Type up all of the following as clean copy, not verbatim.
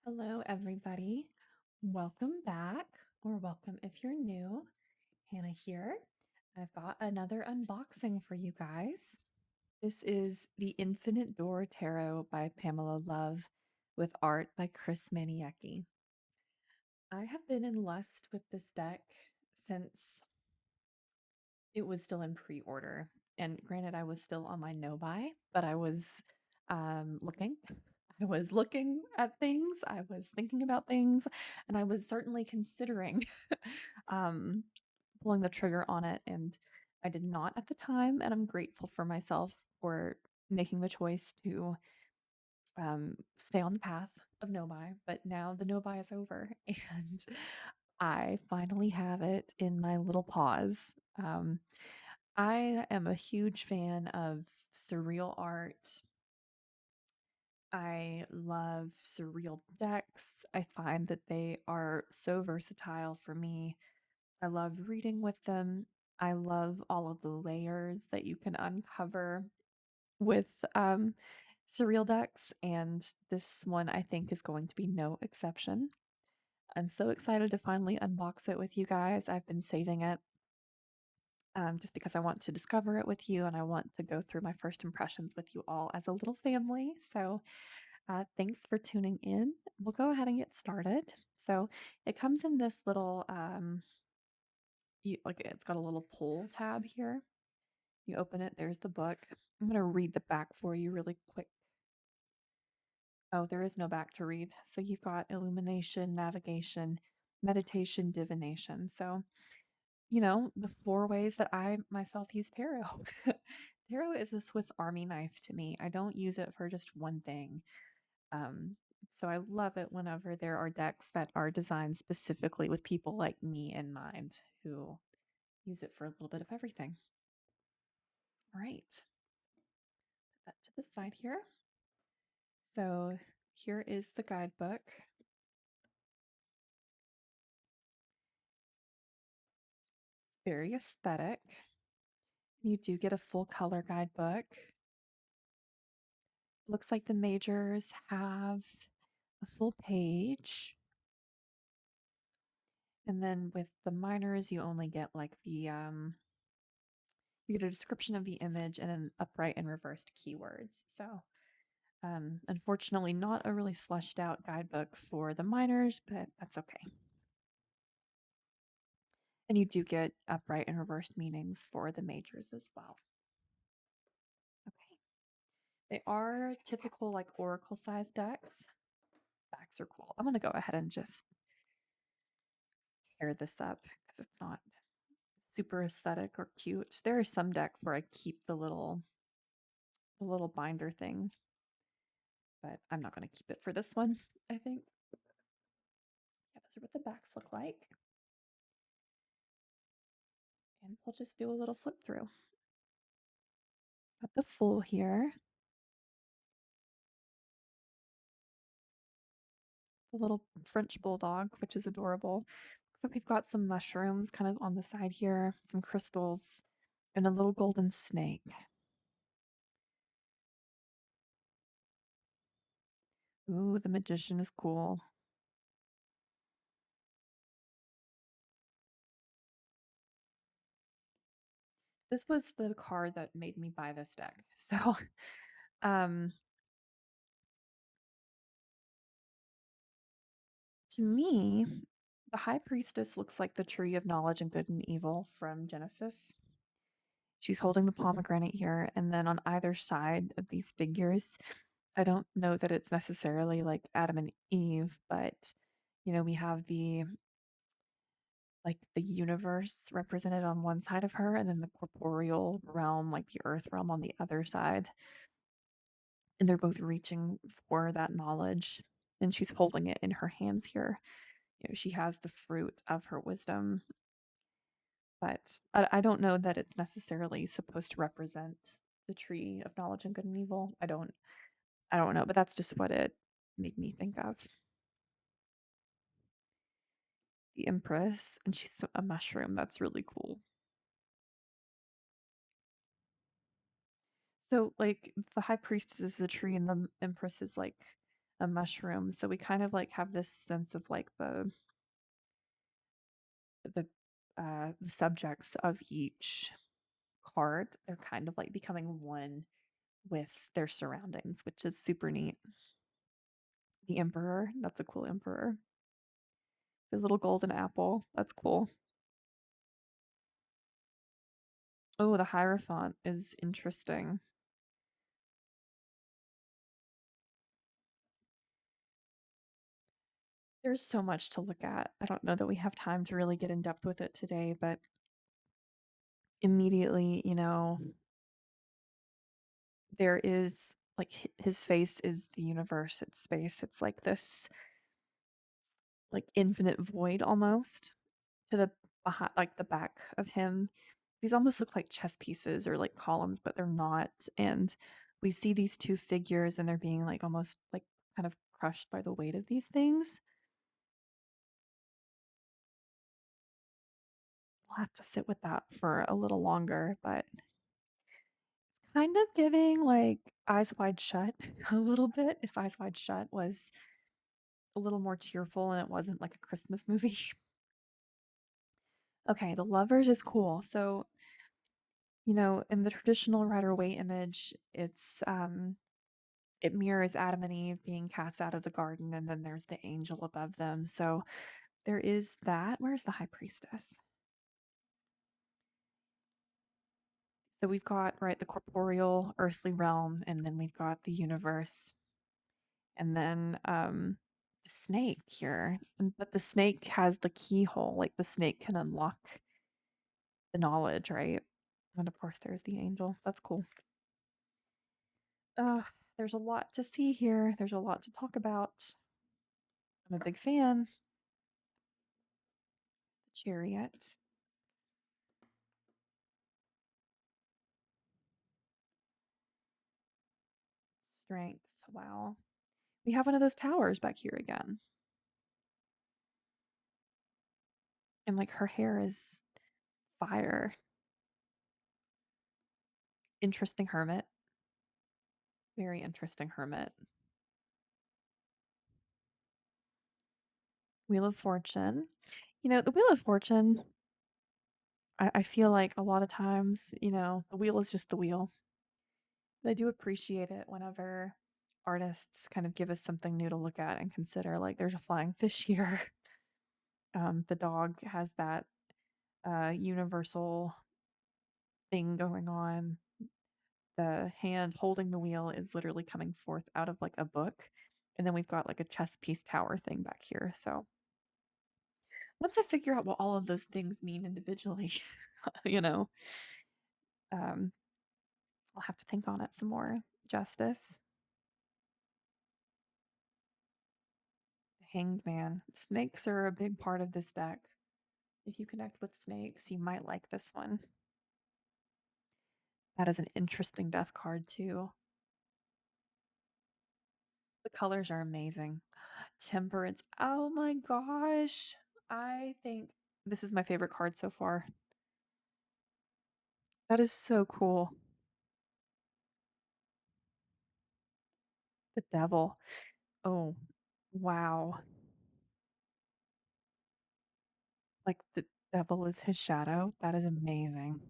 Hello, everybody. Welcome back, or welcome if you're new. Hannah here. I've got another unboxing for you guys. This is the Infinite Door Tarot by Pamela Love with art by Krys Maniecki. I have been in lust with this deck since it was still in pre-order. And granted, I was still on my no buy, but I was looking. I was looking at things, I was thinking about things, and I was certainly considering um, pulling the trigger on it. And I did not at the time. And I'm grateful for myself for making the choice to stay on the path of no buy. But now the no buy is over, and I finally have it in my little paws. I am a huge fan of surreal art. I love surreal decks. I find that they are so versatile for me. I love reading with them. I love all of the layers that you can uncover with surreal decks, and this one I think is going to be no exception. I'm so excited to finally unbox it with you guys. I've been saving it just because I want to discover it with you and I want to go through my first impressions with you all as a little family. So, thanks for tuning in. We'll go ahead and get started. So, it comes in this little, it's got a little pull tab here. You open it, there's the book. I'm going to read the back for you really quick. Oh, there is no back to read. So, you've got illumination, navigation, meditation, divination. So, the 4 ways that I myself use tarot. Tarot is a Swiss Army knife to me. I don't use it for just one thing. Um, so I love it whenever there are decks that are designed specifically with people like me in mind who use it for a little bit of everything. All right, put that to the side here. So here is the guidebook. It's very aesthetic. You do get a full color guidebook. Looks like the majors have a full page. And then with the minors, you only get like you get a description of the image and then upright and reversed keywords. So, unfortunately, not a really fleshed out guidebook for the minors, but that's okay. And you do get upright and reversed meanings for the majors as well. Okay. They are typical like oracle size decks. Backs are cool. I'm going to go ahead and just tear this up because it's not super aesthetic or cute. There are some decks where I keep the little binder thing, but I'm not going to keep it for this one, I think. Yeah, those are what the backs look like. And we'll just do a little flip through. Got the full here. The little French bulldog, which is adorable. So we've got some mushrooms kind of on the side here, some crystals, and a little golden snake. Ooh, the magician is cool. This was the card that made me buy this deck. So, um, to me, the High Priestess looks like the tree of knowledge and good and evil from Genesis. She's holding the pomegranate here, and then on either side of these figures, I don't know that it's necessarily like Adam and Eve, but we have the universe represented on one side of her, and then the corporeal realm, like the earth realm, on the other side. And they're both reaching for that knowledge, and she's holding it in her hands here. She has the fruit of her wisdom, but I don't know that it's necessarily supposed to represent the tree of knowledge and good and evil. I don't know, but that's just what it made me think of. The Empress, and she's a mushroom. That's really cool. So, like, the High Priestess is a tree, and the Empress is like a mushroom. So we kind of like have this sense of like the subjects of each card. They're kind of like becoming one with their surroundings, which is super neat. The Emperor, that's a cool Emperor. His little golden apple, that's cool. Oh, the Hierophant is interesting. There's so much to look at. I don't know that we have time to really get in depth with it today, but immediately, there is like his face is the universe, it's space. It's like this like infinite void almost to the behind, like the back of him. These almost look like chess pieces or like columns, but they're not. And we see these two figures and they're being like almost like kind of crushed by the weight of these things. We'll have to sit with that for a little longer, but kind of giving like Eyes Wide Shut a little bit. If Eyes Wide Shut was a little more cheerful and it wasn't like a Christmas movie. Okay, the lovers is cool. So, in the traditional Rider-Waite image, it mirrors Adam and Eve being cast out of the garden, and then there's the angel above them. So there is that. Where's the high priestess? So we've got, right, the corporeal earthly realm, and then we've got the universe, and then the snake here. But the snake has the keyhole, like the snake can unlock the knowledge, right? And of course, there's the angel. That's cool. Uh, there's a lot to see here. There's a lot to talk about. I'm a big fan. The chariot. Strength. Wow. We have one of those towers back here again. And like her hair is fire. Interesting hermit. Very interesting hermit. Wheel of Fortune. The Wheel of Fortune, I feel like a lot of times, the wheel is just the wheel. But I do appreciate it whenever artists kind of give us something new to look at and consider. Like there's a flying fish here. The dog has that universal thing going on. The hand holding the wheel is literally coming forth out of like a book. And then we've got like a chess piece tower thing back here. So once I figure out what all of those things mean individually, you know, um, I'll have to think on it some more. Justice, the Hanged Man. Snakes are a big part of this deck. If you connect with snakes, you might like this one. That is an interesting death card too. The colors are amazing. Temperance. Oh my gosh. I think this is my favorite card so far. That is so cool. The devil. Oh, wow. Like the devil is his shadow. That is amazing.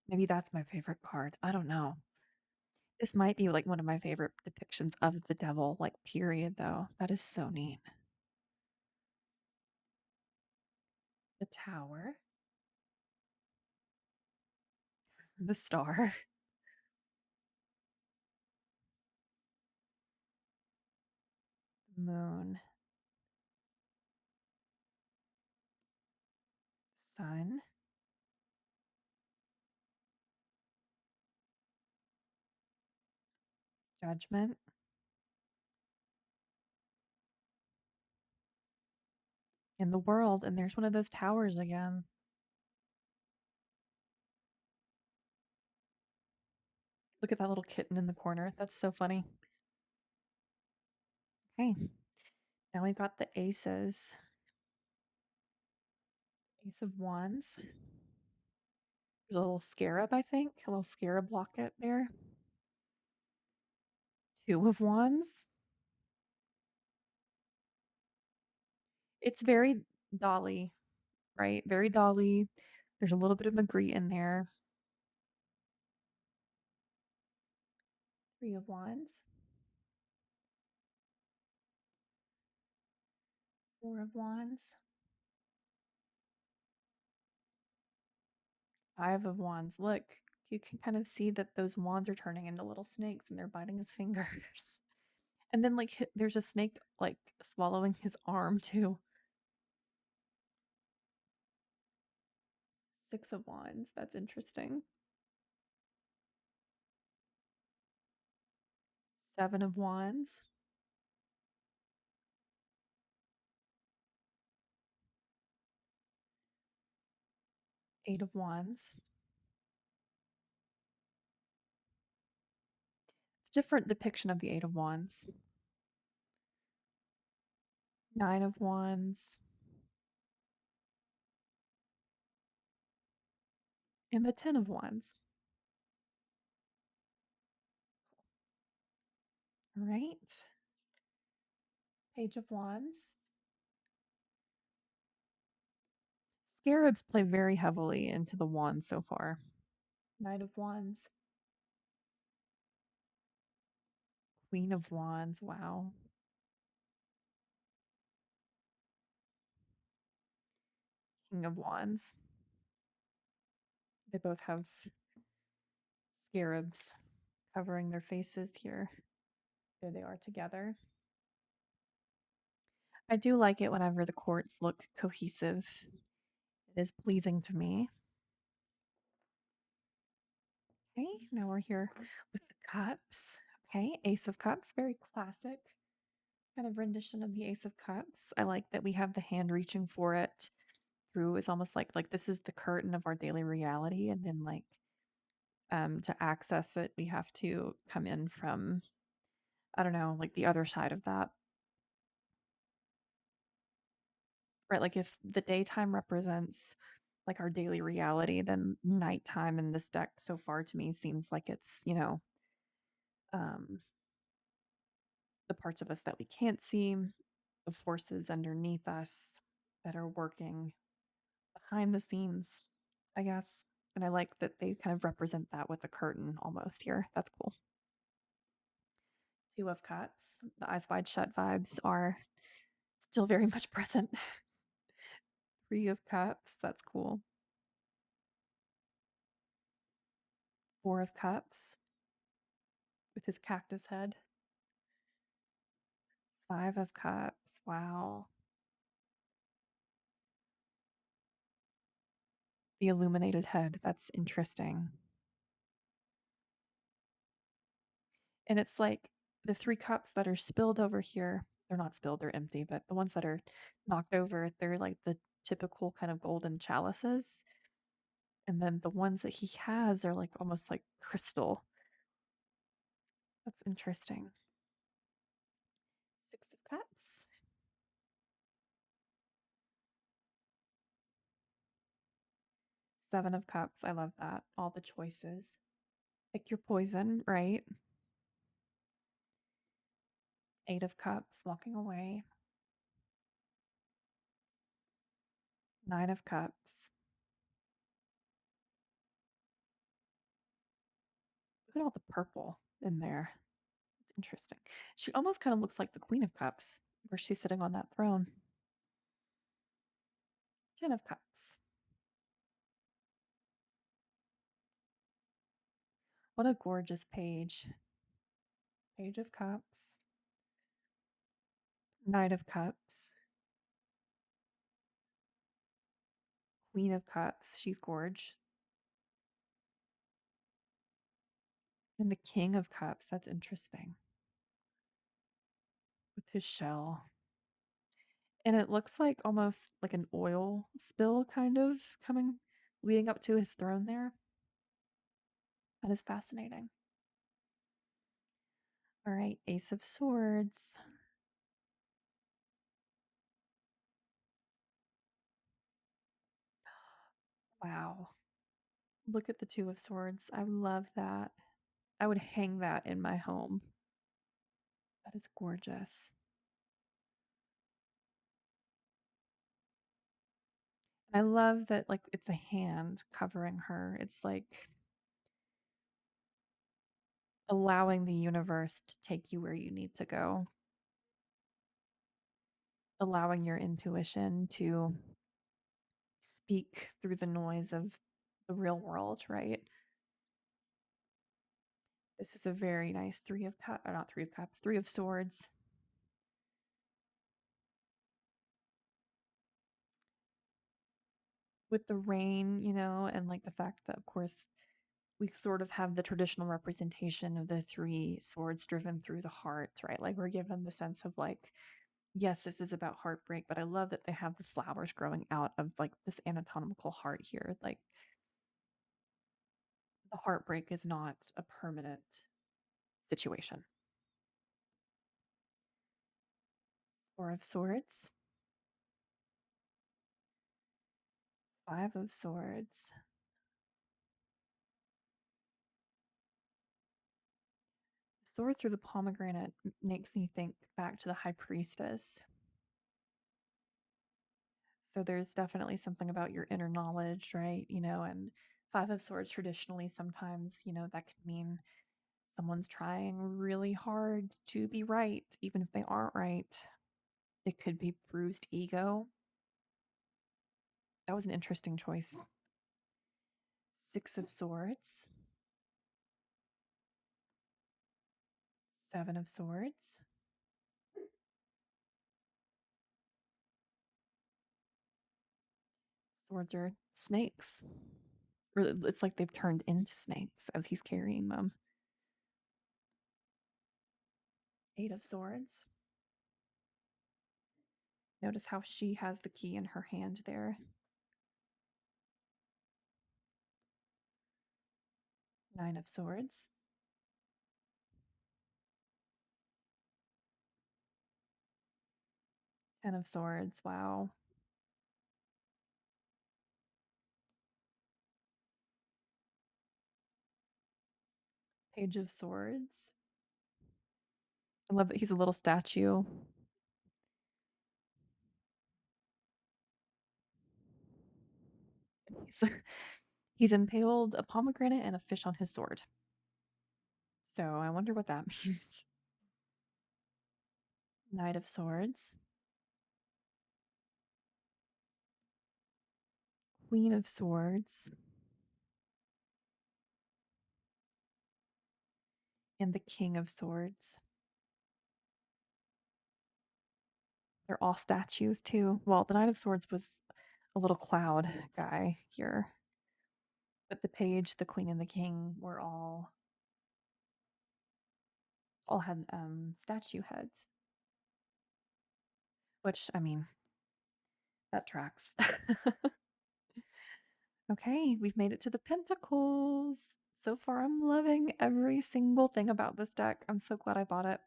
Maybe that's my favorite card. I don't know. This might be like one of my favorite depictions of the devil, like period, though. That is so neat. The tower, the star, moon, sun, judgment, and the world. And there's one of those towers again. Look at that little kitten in the corner. That's so funny. Okay. Now we've got the aces. Ace of Wands. There's a little scarab, I think. A little scarab locket there. Two of Wands. It's very Dolly, right? Very Dolly. There's a little bit of Magritte in there. Three of Wands. Four of Wands. Five of Wands. Look, you can kind of see that those wands are turning into little snakes and they're biting his fingers. And then, like, there's a snake, like, swallowing his arm, too. Six of Wands. That's interesting. Seven of Wands. Eight of Wands. It's a different depiction of the Eight of Wands. Nine of Wands. And the Ten of Wands. All right. Page of Wands. Scarabs play very heavily into the wands so far. Knight of Wands. Queen of Wands. Wow. King of Wands. They both have scarabs covering their faces here. There they are together. I do like it whenever the courts look cohesive. It is pleasing to me. Okay, now we're here with the cups. Okay, Ace of Cups, very classic kind of rendition of the Ace of Cups. I like that we have the hand reaching for it through. It's almost like this is the curtain of our daily reality, and then like to access it, we have to come in from, I don't know, like the other side of that. Right? Like if the daytime represents like our daily reality, then nighttime in this deck so far to me seems like it's, um the parts of us that we can't see, the forces underneath us that are working behind the scenes, I guess. And I like that they kind of represent that with the curtain almost here. That's cool. Two of Cups. The eyes wide shut vibes are still very much present. Three of Cups. That's cool. Four of Cups with his cactus head. Five of Cups. Wow. The illuminated head. That's interesting. And it's like the three cups that are spilled over here, they're not spilled, they're empty, but the ones that are knocked over, they're like the typical kind of golden chalices. And then the ones that he has are like almost like crystal. That's interesting. Six of Cups. Seven of Cups. I love that. All the choices. Pick your poison, right? Eight of Cups, walking away. Nine of Cups. Look at all the purple in there. It's interesting. She almost kind of looks like the Queen of Cups, where she's sitting on that throne. Ten of Cups. What a gorgeous page. Page of Cups. Knight of Cups. Queen of Cups. She's gorge. And the King of Cups. That's interesting. With his shell. And it looks like almost like an oil spill kind of coming, leading up to his throne there. That is fascinating. All right, Ace of Swords. Wow. Look at the Two of Swords. I love that. I would hang that in my home. That is gorgeous. I love that, like, it's a hand covering her. It's like allowing the universe to take you where you need to go, allowing your intuition to speak through the noise of the real world, right? This is a very nice three of cups, or not three of cups, three of swords. With the rain, and like the fact that, of course, we sort of have the traditional representation of the three swords driven through the heart, right? Like we're given the sense of like, yes, this is about heartbreak, but I love that they have the flowers growing out of like this anatomical heart here. Like the heartbreak is not a permanent situation. Four of Swords, Five of Swords. Sword through the pomegranate makes me think back to the High Priestess. So there's definitely something about your inner knowledge, right? And Five of Swords traditionally sometimes, that could mean someone's trying really hard to be right, even if they aren't right. It could be bruised ego. That was an interesting choice. Six of Swords, Seven of Swords. Swords are snakes. Or it's like they've turned into snakes as he's carrying them. Eight of Swords. Notice how she has the key in her hand there. Nine of Swords. Ten of Swords. Wow. Page of Swords. I love that he's a little statue. He's, he's impaled a pomegranate and a fish on his sword. So I wonder what that means. Knight of Swords. Queen of Swords. And the King of Swords. They're all statues too. Well, the Knight of Swords was a little cloud guy here. But the page, the queen, and the king were all had statue heads. Which, I mean, that tracks. Okay, we've made it to the Pentacles. So far, I'm loving every single thing about this deck. I'm so glad I bought it.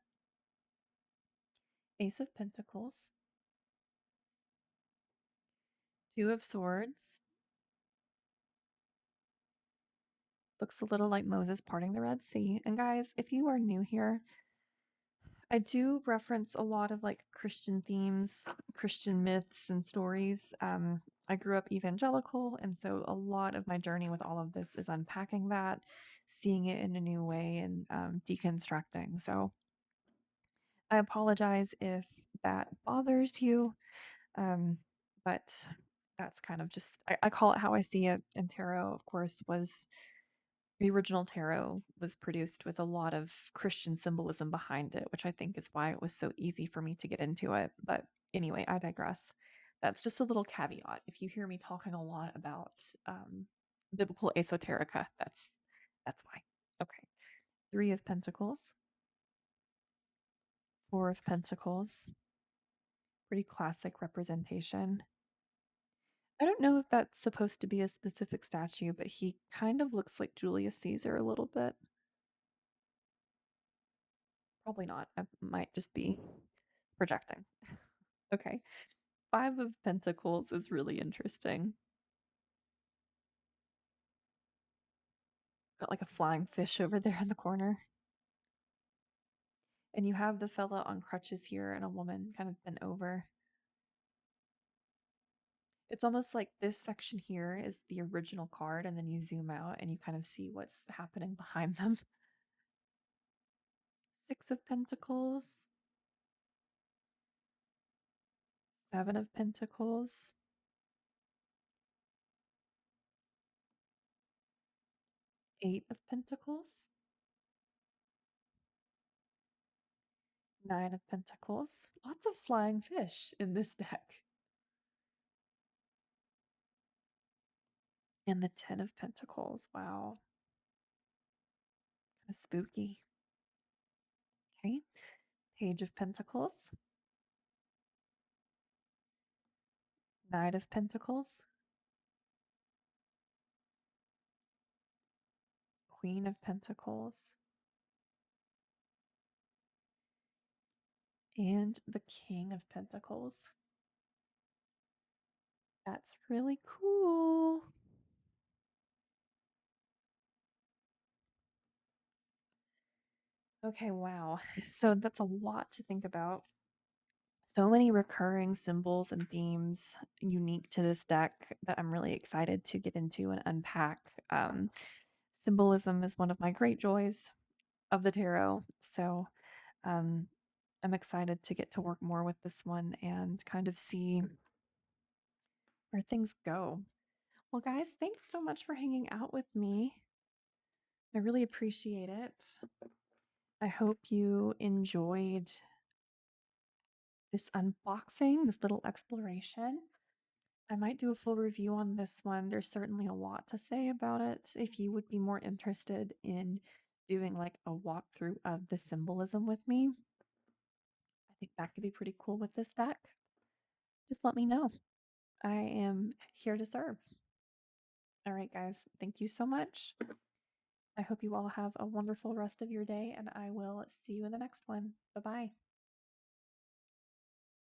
Ace of Pentacles. Two of Swords. Looks a little like Moses parting the Red Sea. And guys, if you are new here, I do reference a lot of like Christian themes, Christian myths and stories. I grew up evangelical, and so a lot of my journey with all of this is unpacking that, seeing it in a new way, and deconstructing. So I apologize if that bothers you, but that's kind of just, I call it how I see it. And tarot, of course, was the original tarot was produced with a lot of Christian symbolism behind it, which I think is why it was so easy for me to get into it. But anyway, I digress. That's just a little caveat. If you hear me talking a lot about biblical esoterica, that's why. Okay. Three of Pentacles, Four of Pentacles. Pretty classic representation. I don't know if that's supposed to be a specific statue, but he kind of looks like Julius Caesar a little bit. Probably not. I might just be projecting. Okay. Five of Pentacles is really interesting. Got like a flying fish over there in the corner. And you have the fella on crutches here and a woman kind of bent over. It's almost like this section here is the original card, and then you zoom out and you kind of see what's happening behind them. Six of Pentacles, Seven of Pentacles, Eight of Pentacles, Nine of Pentacles. Lots of flying fish in this deck. And the Ten of Pentacles. Wow. Kind of spooky. Okay. Page of Pentacles, Knight of Pentacles, Queen of Pentacles, and the King of Pentacles. That's really cool. Okay, wow. So that's a lot to think about. So many recurring symbols and themes unique to this deck that I'm really excited to get into and unpack. Symbolism is one of my great joys of the tarot. So um, I'm excited to get to work more with this one and kind of see where things go. Well, guys, thanks so much for hanging out with me. I really appreciate it. I hope you enjoyed this unboxing, this little exploration. I might do a full review on this one. There's certainly a lot to say about it. If you would be more interested in doing like a walkthrough of the symbolism with me, I think that could be pretty cool with this deck. Just let me know. I am here to serve. All right, guys, thank you so much. I hope you all have a wonderful rest of your day, and I will see you in the next one. Bye bye.